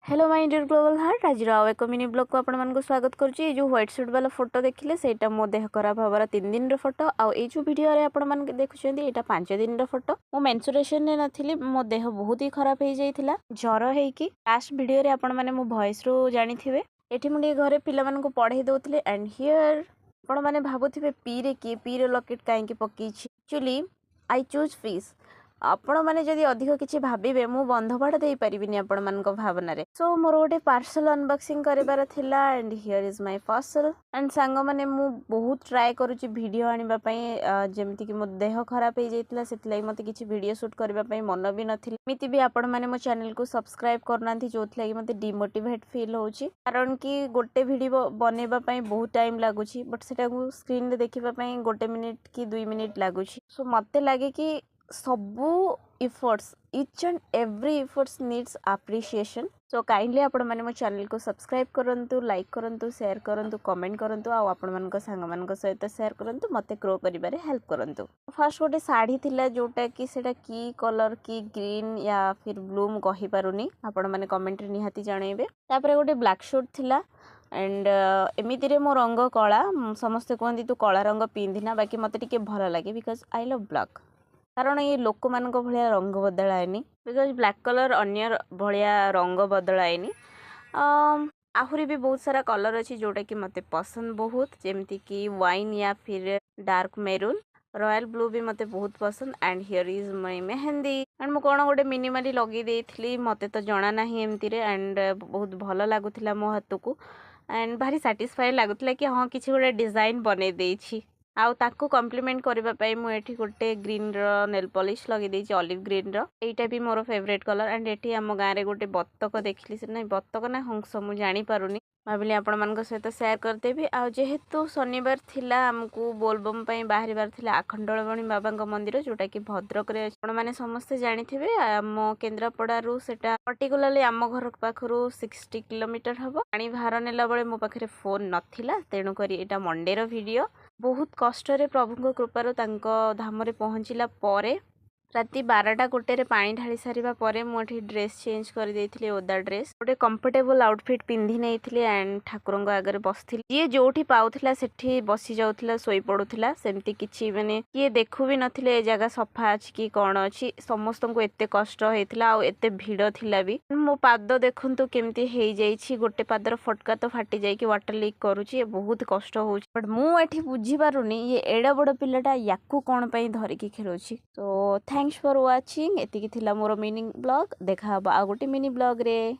Hello my dear global heart आज आउ एक मिनी ब्लॉग को आपण मानक स्वागत करुच्ची। जो व्हाइट सूट वाला फोटो देखिले सेटा मो देह खराब हबार 3 दिन रो फोटो आउ ए जो वीडियो रे आपण मान देखुछंती एटा 5 दिन रो फोटो। मो मेंसुरेशन ने नथिली, मो देह बहुत ही खराब हे जाइथिला, ज्वर हे कि लास्ट वीडियो रे आपण माने मो वॉइस रो जानिथिबे। एठी मुंडी घरे पिला मानन को पढाई दोथिले एंड हियर आपण माने भाबुथिबे पी रे लॉकेट काहे की पकीछि। Actually I choose piece. आपण माने जदि अधिक किछि भाबिबे मु बंधबाड़ देई परिबिनी आपण मान को भावना रे। सो मोर गोटे पार्सल अनबॉक्सिंग करिबार थिला and here is my parcel. And सांग माने मु बहुत ट्राई करूची वीडियो आनिबा पई, जेमति कि मो देह खराब हे जाइतला सेतलाई मते किछि वीडियो शूट करबा पई मन भी नथिला। मिति भी आपण माने मो चैनल को सब्सक्राइब करनांती, जोथला कि मते डिमोटिवेट फील होची, कारण कि गोटे वीडियो बनेबा पई बहुत टाइम लागुची बट सेटा को स्क्रीन रे देखिबा पई 1 मिनिट कि 2 मिनिट लागुची। सो मते लागे कि सबू efforts each and every efforts needs appreciation. So kindly आपण माने मो चैनल को सब्सक्राइब करंतु, लाइक करंतु, शेयर करंतु, कमेंट करंतु आ आपण मान को सांग मान को सहित शेयर करंतु, मते ग्रो करिबारे हेल्प करंतु। फर्स्ट गोटे साड़ी थिला जोटा कि सेटा की कलर की ग्रीन या फिर ब्लू मु कहि पारुनी, आपण माने कमेंट रे निहाती जणैबे। तापरे गोटे ब्लैक शूट थिला एंड एमिति रे मो रंग कला, समस्त कहंती तू कला रंग पिंधिना, बाकी मते टिके भलो लागे बिकॉज़ आई लव ब्लैक। कारण ये लोक मान भाया रंग बदलाएनि, बिकज ब्लैक कलर अन्य भाया रंग बदलाएनि। आहुरी भी बहुत सारा कलर अच्छी जोटा कि मते पसंद बहुत, जेमती कि वाइन या फिर डार्क मेरून, रॉयल ब्लू भी मते बहुत पसंद। And here is my mehndi and मु कोन गोटे मिनिमली लगे देइथिली, मते तो जणा नाही एमती रे। एंड बहुत भलो लागुथिला मो हाथ को एंड भारी सैटिस्फाई लागुथिला कि हां किछि गोटे डिजाइन बने देइछि। आउ ताको कॉम्प्लीमेंट करबा पई मु एठी गोटे ग्रीन रो नेल पॉलिश लगे देछि, ऑलिव ग्रीन रो। एटा भी मोर फेवरेट कलर। एंड एठी हम गां रे गोटे बत्तक देखली, से नै बत्तक ना हंस मु जानि पारुनी, भाबिली आपण मान को सहित शेयर करदेबी। आ जेहेतु शनिवार थिला हमकु बोलबम पई बाहरिबार थिला आखंडलमणि बाबा को मंदिर, जोटा कि भद्रक रे आपण माने समस्त जानिथिबे। हम केन्द्रापड़ा रु सेटा पर्टिकुलरली हम घर पाखरु 60 किलोमीटर हबो। पानी भार नेला बळे मो पाखरे फोन नथिला, तेणु करी एटा मंडे रो वीडियो। बहुत कष्ट रे प्रभु कृपार धाम रे पहुँचला परे राति 12टा गोटे पानी ढाली सारिबा परे मोठी ड्रेस चेंज कर देइथिले, ओदा ड्रेस गोटे कंफर्टेबल आउटफिट पिंधि नेइथिले एंड ठाकुरंग आगे बसथिले। ये जोठी पाउथिला सेठी बसी जाउथिला, सोई पडुथिला, सेमती किछि माने किए देखु भी नथिले ए जगह सफा अछि कि कोन अछि। समस्त को एते कष्ट हेतिला आ एते भीड़ थिला भी। मो पाद देखंतु केमती हेइ जाइछि, गोटे पादर फटका तो फाटी जाई कि वाटर लीक करूछि, बहुत कष्ट होउछि। बट मु एठी बुझी पारुनी ये एडा बड़ पिलाटा याकू कोन पई धरि कि खेलुछि। So thanks for watching. एतिकी थिला मोर मिनी ब्लॉग। देखा आ गोटे मिनी ब्लॉग रे।